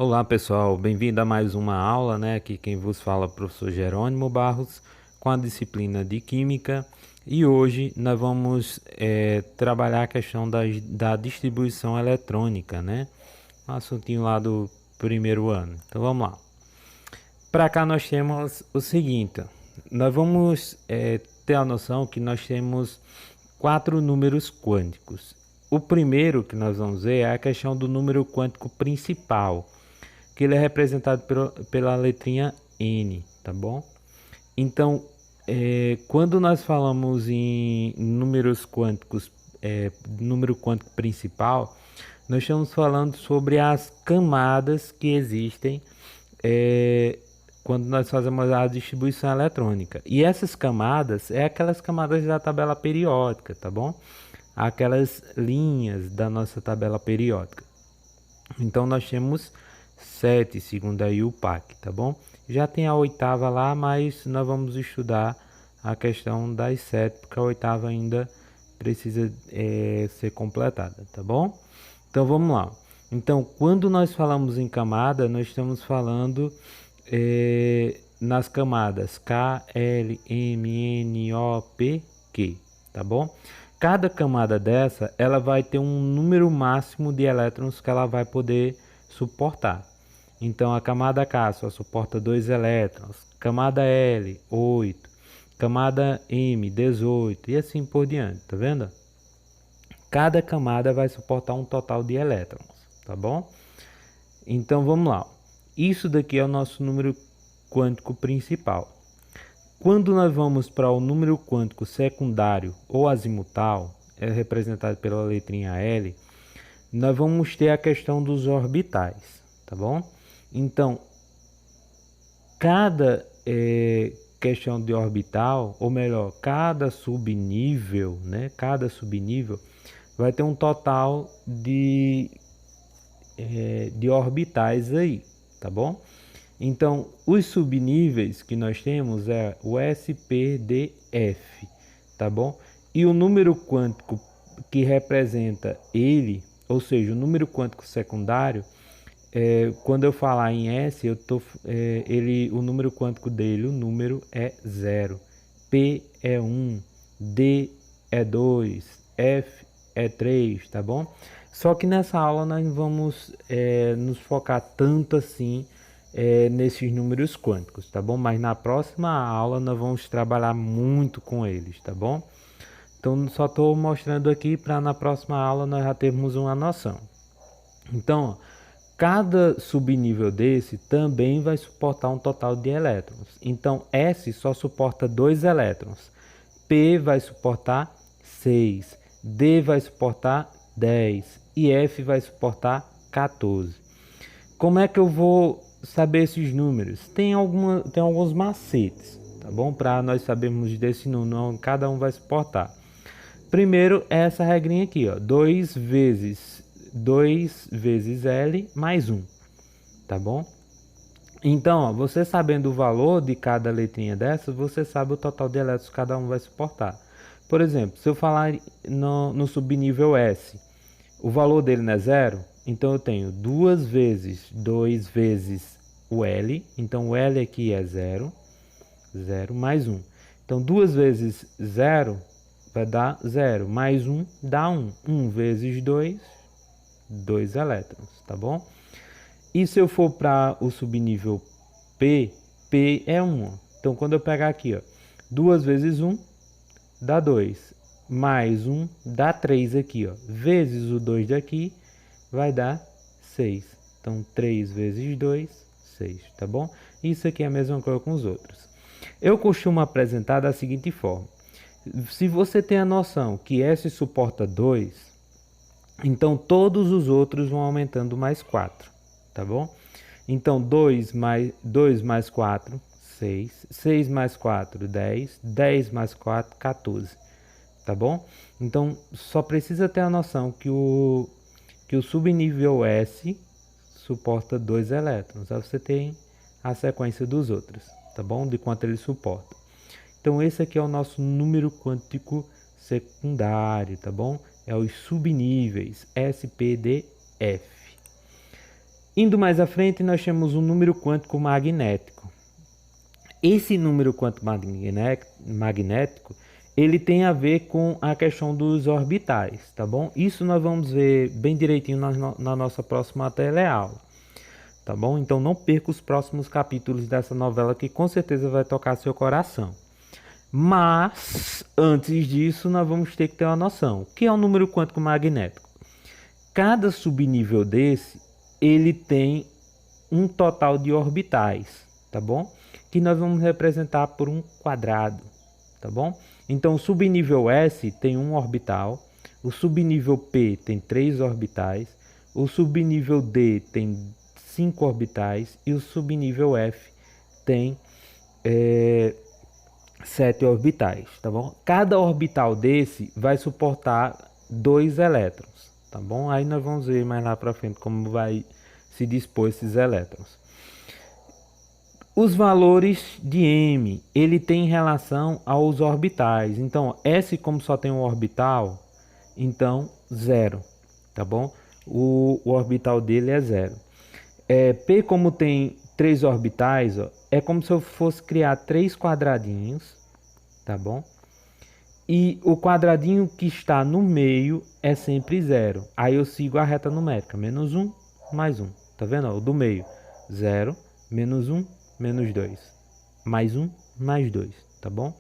Olá pessoal, bem-vindo a mais uma aula, né? Aqui quem vos fala é o professor Jerônimo Barros com a disciplina de Química e hoje nós vamos trabalhar a questão da distribuição eletrônica, né? Um assuntinho lá do primeiro ano. Então vamos lá. Para cá nós temos o seguinte, nós vamos ter a noção que nós temos 4 números quânticos. O primeiro que nós vamos ver é a questão do número quântico principal, que ele é representado pela letrinha N, tá bom? Então, quando nós falamos em números quânticos, número quântico principal, nós estamos falando sobre as camadas que existem quando nós fazemos a distribuição eletrônica. E essas camadas é aquelas camadas da tabela periódica, tá bom? Aquelas linhas da nossa tabela periódica. Então nós temos 7, segundo aí o PAC, tá bom? Já tem a oitava lá, mas nós vamos estudar a questão das 7, porque a oitava ainda precisa ser completada, tá bom? Então vamos lá. Então, quando nós falamos em camada, nós estamos falando nas camadas K, L, M, N, O, P, Q, tá bom? Cada camada dessa, ela vai ter um número máximo de elétrons que ela vai poder suportar. Então, a camada K só suporta 2 elétrons, camada L, 8, camada M, 18 e assim por diante, tá vendo? Cada camada vai suportar um total de elétrons, tá bom? Então, vamos lá. Isso daqui é o nosso número quântico principal. Quando nós vamos para o número quântico secundário ou azimutal, é representado pela letrinha L, nós vamos ter a questão dos orbitais, tá bom? Então, cada questão de orbital, ou melhor, cada subnível, né? Cada subnível vai ter um total de orbitais aí, tá bom? Então, os subníveis que nós temos é o S, P, D, F, tá bom? E o número quântico que representa ele, ou seja, o número quântico secundário, quando eu falar em S, o número quântico dele, o número é 0, P é 1, D é 2, F é 3, tá bom? Só que nessa aula nós não vamos nos focar tanto assim nesses números quânticos, tá bom? Mas na próxima aula nós vamos trabalhar muito com eles, tá bom? Então só estou mostrando aqui para na próxima aula nós já termos uma noção. Então, cada subnível desse também vai suportar um total de elétrons. Então, S só suporta 2 elétrons, P vai suportar 6, D vai suportar 10 e F vai suportar 14. Como é que eu vou saber esses números? Tem alguns macetes, tá bom? Para nós sabermos desse número, cada um vai suportar. Primeiro é essa regrinha aqui, ó, 2 vezes L mais 1, tá bom? Então, ó, você sabendo o valor de cada letrinha dessa, você sabe o total de elétrons que cada um vai suportar. Por exemplo, se eu falar no subnível S, o valor dele não é 0, então eu tenho 2 vezes o L, então o L aqui é 0, 0 mais 1. Então 2 vezes 0 vai dar 0, mais 1 dá 1. 1 vezes 2, 2 elétrons, tá bom? E se eu for para o subnível P, P é 1. Então quando eu pegar aqui, ó, 2 vezes 1 dá 2, mais 1 dá 3 aqui, ó, vezes o 2 daqui vai dar 6. Então 3 vezes 2, 6, tá bom? Isso aqui é a mesma coisa com os outros. Eu costumo apresentar da seguinte forma. Se você tem a noção que S suporta 2, então todos os outros vão aumentando mais 4, tá bom? Então 2 mais 4, 6, 6 mais 4, 10, 10 mais 4, 14, tá bom? Então só precisa ter a noção que o subnível S suporta 2 elétrons, aí você tem a sequência dos outros, tá bom? De quanto ele suporta. Então esse aqui é o nosso número quântico secundário, tá bom? É os subníveis S, P, D, F. Indo mais à frente, nós temos um número quântico magnético. Esse número quântico magnético, ele tem a ver com a questão dos orbitais, tá bom? Isso nós vamos ver bem direitinho na nossa próxima teleaula, tá bom? Então não perca os próximos capítulos dessa novela que com certeza vai tocar seu coração. Mas, antes disso, nós vamos ter que ter uma noção. O que é um número quântico magnético? Cada subnível desse, ele tem um total de orbitais, tá bom? Que nós vamos representar por um quadrado, tá bom? Então, o subnível S tem um orbital, o subnível P tem 3 orbitais, o subnível D tem 5 orbitais e o subnível F tem 7 orbitais, tá bom? Cada orbital desse vai suportar 2 elétrons, tá bom? Aí nós vamos ver mais lá para frente como vai se dispor esses elétrons. Os valores de M, ele tem relação aos orbitais. Então, S como só tem um orbital, então 0, tá bom? O orbital dele é 0. P como tem 3 orbitais, ó, é como se eu fosse criar 3 quadradinhos, tá bom? E o quadradinho que está no meio é sempre 0. Aí eu sigo a reta numérica, menos 1, mais 1. Tá vendo? Ó, o do meio, 0, menos 1, menos 2. Mais 1, mais 2, tá bom?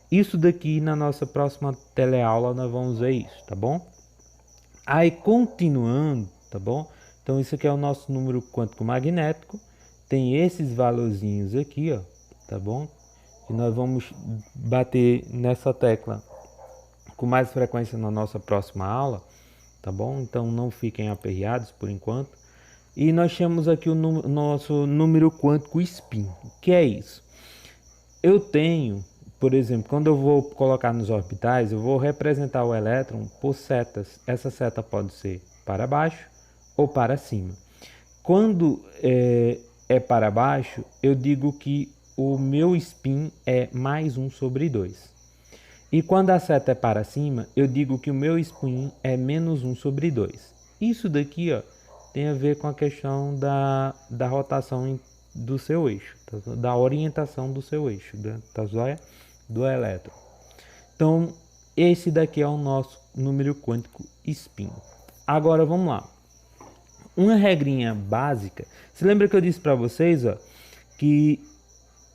Isso daqui na nossa próxima teleaula nós vamos ver isso, tá bom? Aí continuando, tá bom? Então isso aqui é o nosso número quântico magnético. Tem esses valorzinhos aqui, ó, tá bom? E nós vamos bater nessa tecla com mais frequência na nossa próxima aula, tá bom? Então não fiquem aperreados por enquanto. E nós temos aqui o nosso número quântico spin. O que é isso? Eu tenho, por exemplo, quando eu vou colocar nos orbitais, eu vou representar o elétron por setas. Essa seta pode ser para baixo ou para cima. Quando é para baixo, eu digo que o meu spin é mais 1 sobre 2. E quando a seta é para cima, eu digo que o meu spin é menos 1 sobre 2. Isso daqui, ó, tem a ver com a questão da rotação do seu eixo, da orientação do seu eixo, tá joia? Do elétron. Então, esse daqui é o nosso número quântico spin. Agora, vamos lá. Uma regrinha básica. Você lembra que eu disse para vocês, ó, que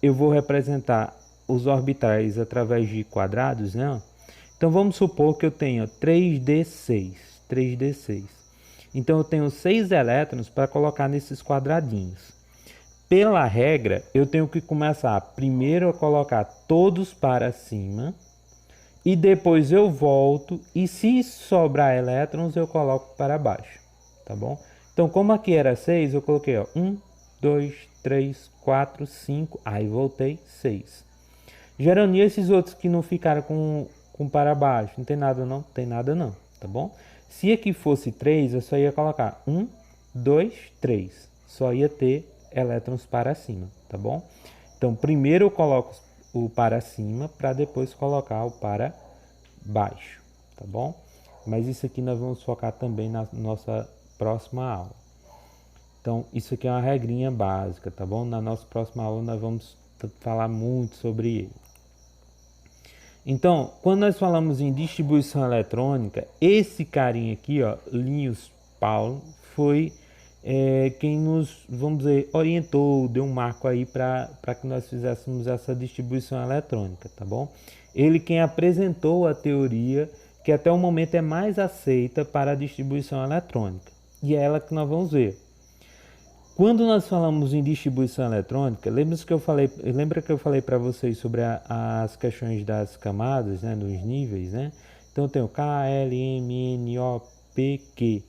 eu vou representar os orbitais através de quadrados, né? Então, vamos supor que eu tenho 3d6. Então, eu tenho 6 elétrons para colocar nesses quadradinhos. Pela regra, eu tenho que começar primeiro a colocar todos para cima e depois eu volto e se sobrar elétrons eu coloco para baixo, tá bom? Então, como aqui era 6, eu coloquei 1, 2, 3, 4, 5, aí voltei 6. Gerando esses outros que não ficaram com para baixo, não tem nada não? Tem nada não, tá bom? Se aqui fosse 3, eu só ia colocar 1, 2, 3. Só ia ter elétrons para cima, tá bom? Então, primeiro eu coloco o para cima para depois colocar o para baixo, tá bom? Mas isso aqui nós vamos focar também na nossa próxima aula. Então, isso aqui é uma regrinha básica, tá bom? Na nossa próxima aula nós vamos falar muito sobre ele. Então, quando nós falamos em distribuição eletrônica, esse carinha aqui, ó, Linus Pauling, foi quem nos, vamos dizer, orientou, deu um marco aí para que nós fizéssemos essa distribuição eletrônica, tá bom? Ele quem apresentou a teoria que até o momento é mais aceita para a distribuição eletrônica. E é ela que nós vamos ver. Quando nós falamos em distribuição eletrônica, lembra que eu falei para vocês sobre as questões das camadas, né, dos níveis, né? Então eu tenho K, L, M, N, O, P, Q.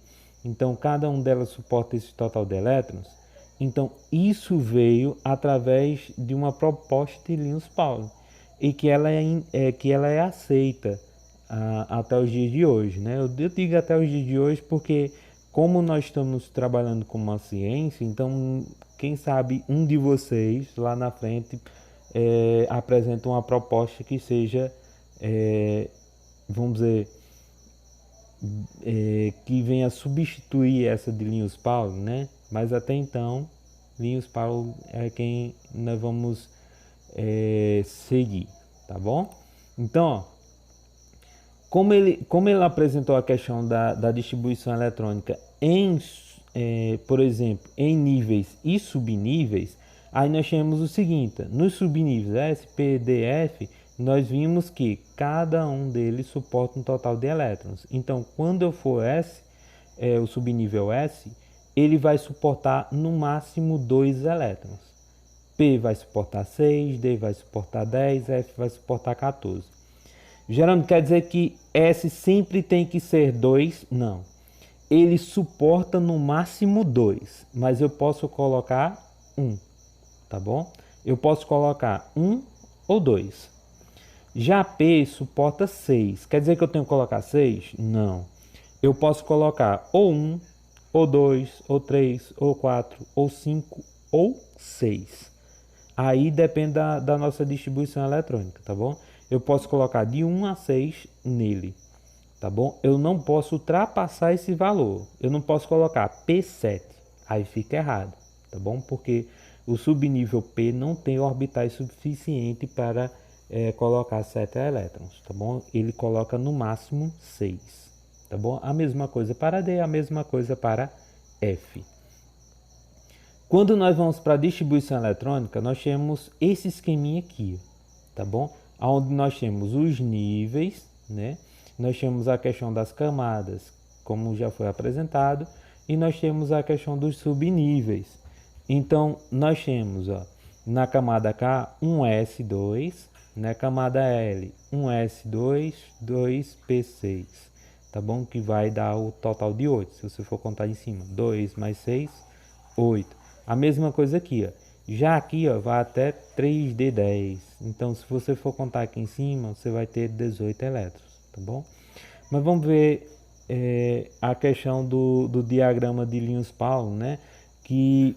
Então cada um delas suporta esse total de elétrons. Então isso veio através de uma proposta de Linus Pauling e que ela é aceita até os dias de hoje, né? Eu digo até os dias de hoje porque como nós estamos trabalhando com uma ciência, então quem sabe um de vocês lá na frente apresenta uma proposta que seja, vamos dizer, que venha substituir essa de Linus Pauling, né? Mas até então, Linus Pauling é quem nós vamos seguir, tá bom? Então, ó, como ele apresentou a questão da distribuição eletrônica por exemplo, em níveis e subníveis, aí nós temos o seguinte: nos subníveis S, P, D, F, nós vimos que cada um deles suporta um total de elétrons. Então, quando eu for S, o subnível S, ele vai suportar no máximo 2 elétrons. P vai suportar 6, D vai suportar 10, F vai suportar 14. Geralmente quer dizer que S sempre tem que ser 2? Não. Ele suporta no máximo 2, mas eu posso colocar 1, tá bom? Eu posso colocar 1 ou 2. Já P suporta 6. Quer dizer que eu tenho que colocar 6? Não. Eu posso colocar ou 1, ou 2, ou 3, ou 4, ou 5, ou 6. Aí depende da nossa distribuição eletrônica, tá bom? Eu posso colocar de 1 a 6 nele, tá bom? Eu não posso ultrapassar esse valor. Eu não posso colocar P7, aí fica errado, tá bom? Porque o subnível P não tem orbitais suficiente para colocar 7 elétrons, tá bom? Ele coloca no máximo 6, tá bom? A mesma coisa para D, a mesma coisa para F. Quando nós vamos para a distribuição eletrônica, nós temos esse esqueminha aqui, tá bom? Onde nós temos os níveis, né? Nós temos a questão das camadas, como já foi apresentado, e nós temos a questão dos subníveis. Então, nós temos, ó, na camada K, um S2, na camada L, um S2, 2P6, tá bom? Que vai dar o total de 8, se você for contar em cima. 2 mais 6, 8. A mesma coisa aqui, ó. Já aqui, ó, vai até 3D10. Então, se você for contar aqui em cima, você vai ter 18 elétrons, tá bom? Mas vamos ver a questão do diagrama de Linus Pauling, né? Que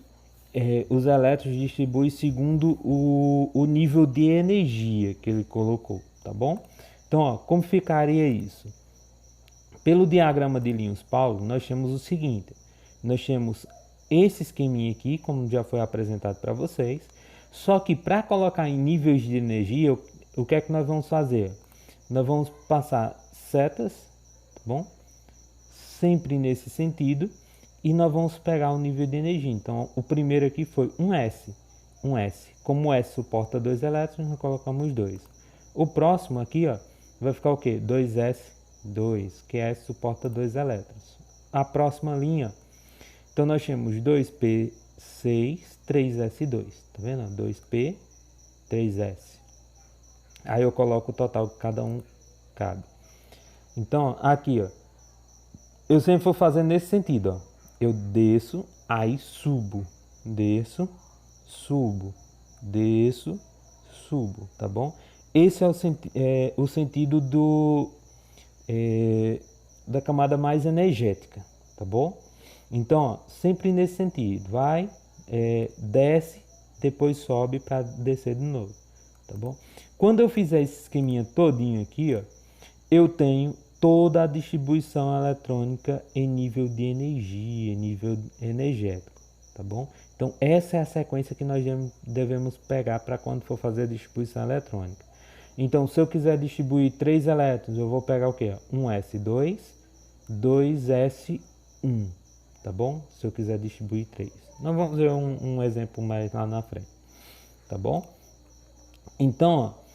os elétrons distribuem segundo o nível de energia que ele colocou, tá bom? Então, ó, como ficaria isso? Pelo diagrama de Linus Pauling, nós temos o seguinte: nós temos esse esqueminha aqui, como já foi apresentado para vocês, só que para colocar em níveis de energia, o que é que nós vamos fazer? Nós vamos passar setas, tá bom? Sempre nesse sentido, e nós vamos pegar o nível de energia. Então, o primeiro aqui foi um S. Como o S suporta 2 elétrons, nós colocamos 2. O próximo aqui, ó, vai ficar o quê? 2S2, que S suporta 2 elétrons. A próxima linha, então nós temos 2P6, 3S2, tá vendo? 2P, 3S. Aí eu coloco o total que cada um cabe. Então, aqui, ó, eu sempre vou fazendo nesse sentido, ó. Eu desço, aí subo, desço, subo, desço, subo, tá bom? Esse é o sentido da camada mais energética, tá bom? Então, ó, sempre nesse sentido, vai, desce, depois sobe para descer de novo, tá bom? Quando eu fizer esse esqueminha todinho aqui, ó, eu tenho toda a distribuição eletrônica em nível de energia, em nível energético, tá bom? Então, essa é a sequência que nós devemos pegar para quando for fazer a distribuição eletrônica. Então, se eu quiser distribuir 3 elétrons, eu vou pegar o quê? 1s2, 2s1, tá bom? Se eu quiser distribuir 3. Nós vamos ver um exemplo mais lá na frente, tá bom? Então, ó,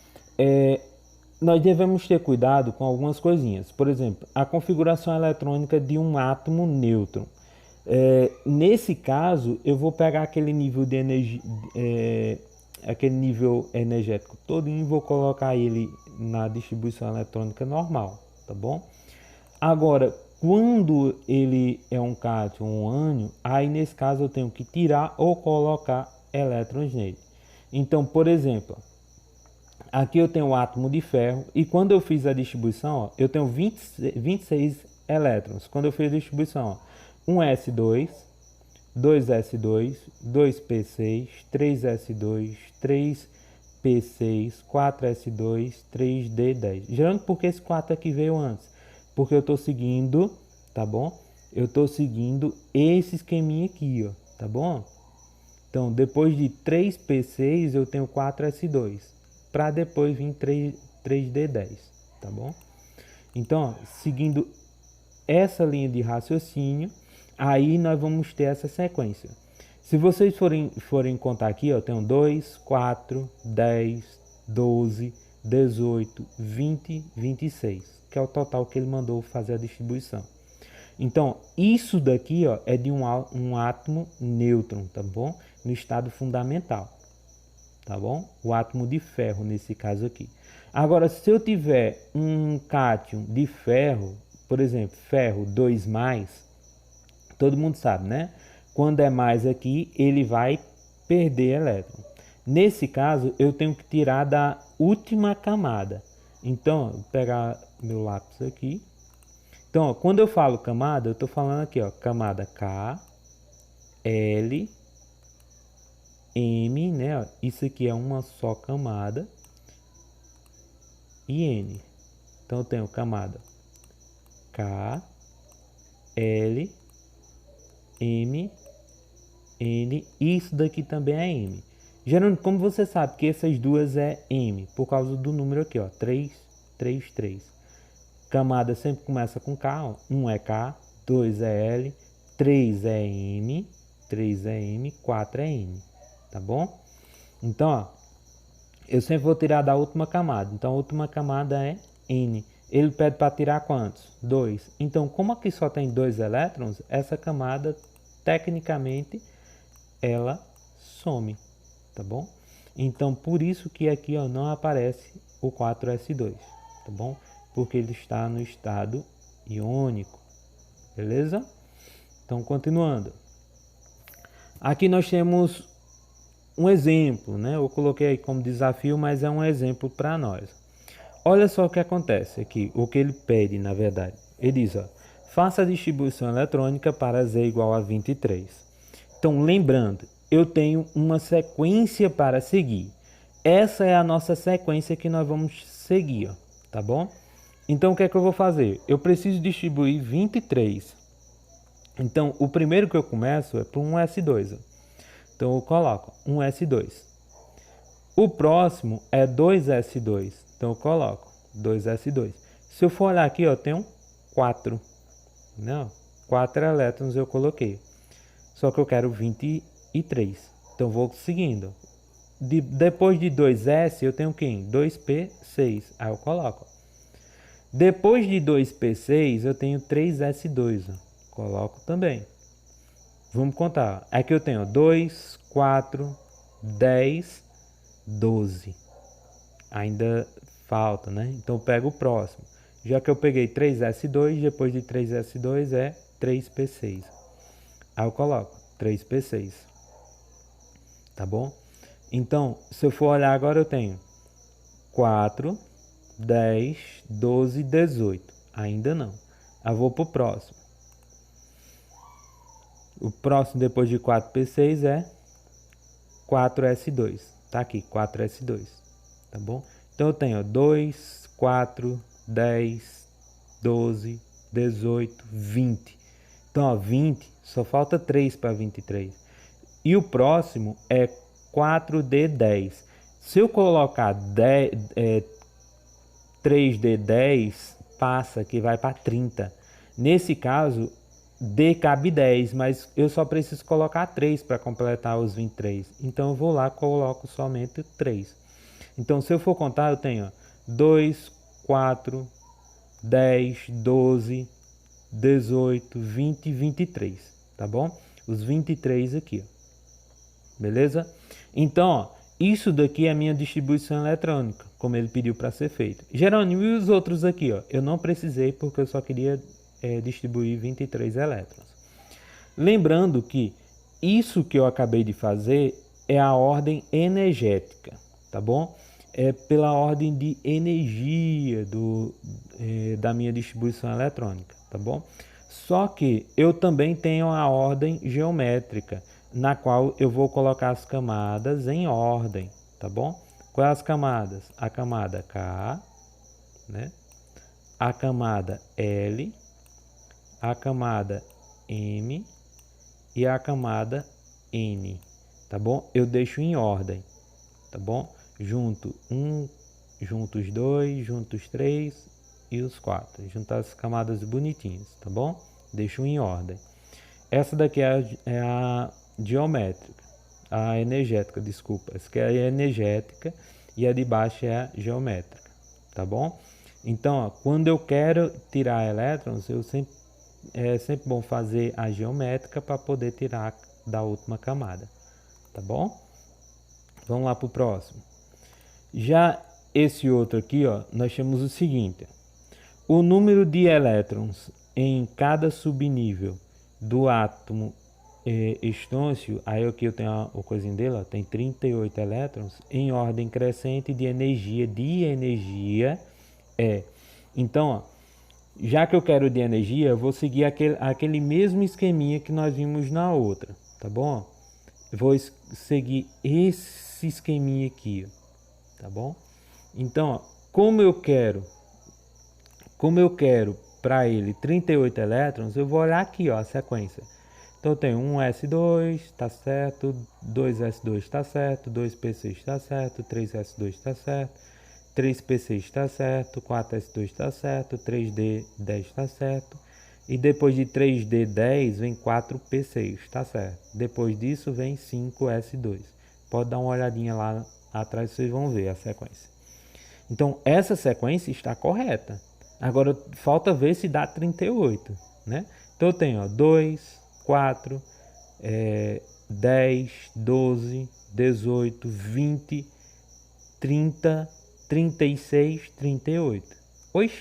nós devemos ter cuidado com algumas coisinhas. Por exemplo, a configuração eletrônica de um átomo nêutron. Nesse caso, eu vou pegar aquele nível de energia, aquele nível energético todo e vou colocar ele na distribuição eletrônica normal, tá bom? Agora, quando ele é um cátion ou um ânion, aí nesse caso eu tenho que tirar ou colocar elétrons nele. Então, por exemplo, aqui eu tenho o átomo de ferro e quando eu fiz a distribuição, ó, eu tenho 26 elétrons. Quando eu fiz a distribuição, ó, 1s2, 2s2, 2p6, 3s2, 3p6, 4s2, 3d10. Geralmente porque esse 4 aqui veio antes. Porque eu estou seguindo, tá bom? Eu estou seguindo esse esqueminha aqui, ó, tá bom? Então, depois de 3P6, eu tenho 4S2, para depois vir 3D10, tá bom? Então, ó, seguindo essa linha de raciocínio, aí nós vamos ter essa sequência. Se vocês forem contar aqui, ó, eu tenho 2, 4, 10, 12, 18, 20, 26, que é o total que ele mandou fazer a distribuição. Então, isso daqui, ó, é de um átomo nêutron, tá bom? No estado fundamental, tá bom? O átomo de ferro, nesse caso aqui. Agora, se eu tiver um cátion de ferro, por exemplo, ferro 2+, todo mundo sabe, né? Quando é mais aqui, ele vai perder elétron. Nesse caso, eu tenho que tirar da última camada. Então, vou pegar meu lápis aqui. Então, ó, quando eu falo camada, eu estou falando aqui, ó, camada K, L, M, né? Ó, isso aqui é uma só camada. E N. Então, eu tenho camada K, L, M, N. Isso daqui também é M. Geralmente, como você sabe que essas duas é M? Por causa do número aqui, ó, 3, 3, 3. Camada sempre começa com K, ó. 1 é K, 2 é L, 3 é M, 3 é M, 4 é N, tá bom? Então, ó, eu sempre vou tirar da última camada, então a última camada é N. Ele pede para tirar quantos? 2. Então, como aqui só tem 2 elétrons, essa camada, tecnicamente, ela some, tá bom? Então, por isso que aqui, ó, não aparece o 4S2, tá bom? Porque ele está no estado iônico, beleza? Então, continuando. Aqui nós temos um exemplo, né? Eu coloquei aí como desafio, mas é um exemplo para nós. Olha só o que acontece aqui, o que ele pede, na verdade. Ele diz, ó, faça a distribuição eletrônica para Z igual a 23. Então, lembrando, eu tenho uma sequência para seguir. Essa é a nossa sequência que nós vamos seguir, ó, tá bom? Então, o que é que eu vou fazer? Eu preciso distribuir 23. Então, o primeiro que eu começo é por um S2. Ó. Então, eu coloco um S2. O próximo é 2S2. Então, eu coloco 2S2. Se eu for olhar aqui, eu tenho 4. Não, 4 elétrons eu coloquei. Só que eu quero 23. Então, vou seguindo. Depois de 2S, eu tenho quem? 2P6. Aí eu coloco. Depois de 2P6, eu tenho 3S2. Ó. Coloco também. Vamos contar. Aqui eu tenho 2, 4, 10, 12. Ainda falta, né? Então eu pego o próximo. Já que eu peguei 3S2, depois de 3S2 é 3P6. Aí eu coloco 3P6. Tá bom? Então, se eu for olhar agora, eu tenho 4, 10, 12, 18. Ainda não. Eu vou para o próximo. O próximo depois de 4P6 é 4S2. Tá aqui, 4S2. Tá bom? Então eu tenho 2, 4, 10, 12, 18, 20. Então, ó, 20, só falta 3 para 23. E o próximo é 4D10. Se eu colocar 3D10, passa que vai para 30. Nesse caso, D cabe 10, mas eu só preciso colocar 3 para completar os 23. Então eu vou lá e coloco somente 3. Então se eu for contar, eu tenho 2, 4, 10, 12, 18, 20 e 23, tá bom? Os 23 aqui, ó. Beleza? Então, ó, isso daqui é a minha distribuição eletrônica, como ele pediu para ser feito. Jerônimo, e os outros aqui, ó? Eu não precisei porque eu só queria distribuir 23 elétrons. Lembrando que isso que eu acabei de fazer é a ordem energética, tá bom? É pela ordem de energia da minha distribuição eletrônica, tá bom? Só que eu também tenho a ordem geométrica, na qual eu vou colocar as camadas em ordem, tá bom? Quais as camadas? A camada K, né? a camada L, a camada M e a camada N, tá bom? Eu deixo em ordem, tá bom? Junto os dois, junto os três e os quatro. Juntar as camadas bonitinhas, tá bom? Deixo em ordem. Essa daqui é a geométrica, a energética, desculpa. Essa aqui é a energética e a de baixo é a geométrica, tá bom? Então, ó, quando eu quero tirar elétrons, é sempre bom fazer a geométrica para poder tirar da última camada, tá bom? Vamos lá para o próximo. Já esse outro aqui, ó, nós temos o seguinte: o número de elétrons em cada subnível do átomo estôncio, aí aqui eu tenho a coisinha dele, ó, tem 38 elétrons em ordem crescente de energia Então, ó, já que eu quero de energia, eu vou seguir aquele mesmo esqueminha que nós vimos na outra, tá bom? Eu vou seguir esse esqueminha aqui, ó, tá bom? Então, ó, como eu quero para ele 38 elétrons, eu vou olhar aqui, ó, a sequência. Então eu tenho 1s2, tá certo, 2s2 tá certo, 2p6 tá certo, 3s2 tá certo, 3p6 tá certo, 4s2 tá certo, 3d10 tá certo, e depois de 3d10 vem 4p6, tá certo. Depois disso vem 5s2. Pode dar uma olhadinha lá atrás, vocês vão ver a sequência. Então essa sequência está correta. Agora falta ver se dá 38, né? Então eu tenho, ó, 2, 4, 10, 12, 18, 20, 30, 36, 38. Oxi,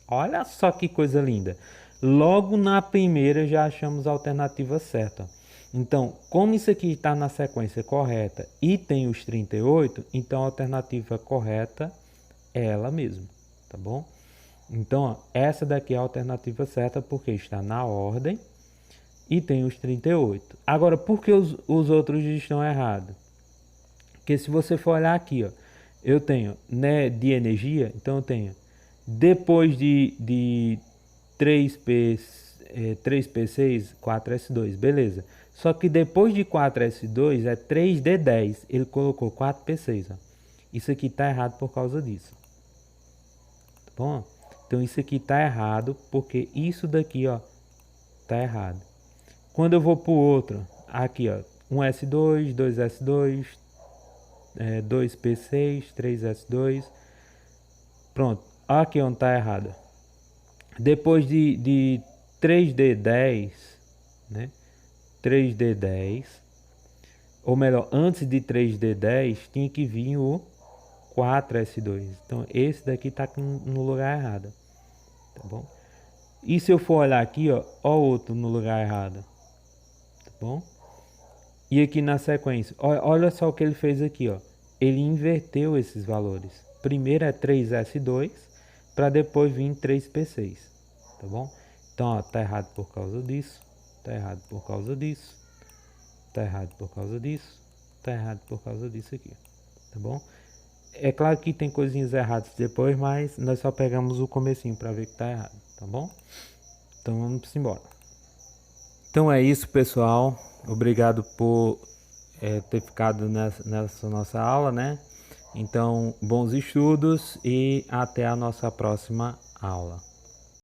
olha só que coisa linda. Logo na primeira já achamos a alternativa certa. Então, como isso aqui está na sequência correta e tem os 38, então a alternativa correta é ela mesma, tá bom? Então, ó, essa daqui é a alternativa certa porque está na ordem e tem os 38. Agora, por que os outros estão errados? Porque se você for olhar aqui, ó, eu tenho, né, de energia, então eu tenho depois de 3p6, 4s2, beleza. Só que depois de 4s2 é 3d10, ele colocou 4p6, ó. Isso aqui está errado por causa disso. Tá bom? Então isso aqui está errado porque isso daqui, ó, tá errado. Quando eu vou para o outro, aqui, ó, 1s2, 2s2, 2p6, 3s2, pronto, aqui onde está errado. Depois de 3d10, né, 3d10, ou melhor, antes de 3d10 tinha que vir o 4s2, então esse daqui está no lugar errado, tá bom? E se eu for olhar aqui, ó o outro no lugar errado, tá bom? E aqui na sequência, olha só o que ele fez aqui, ó. Ele inverteu esses valores. Primeiro é 3s2 para depois vir 3p6, tá bom? Então, ó, tá errado por causa disso, tá errado por causa disso, tá errado por causa disso, tá errado por causa disso aqui, tá bom? É claro que tem coisinhas erradas depois, mas nós só pegamos o comecinho para ver que tá errado, tá bom? Então vamos embora. Então é isso, pessoal. Obrigado por ter ficado nessa nossa aula, né? Então, bons estudos e até a nossa próxima aula.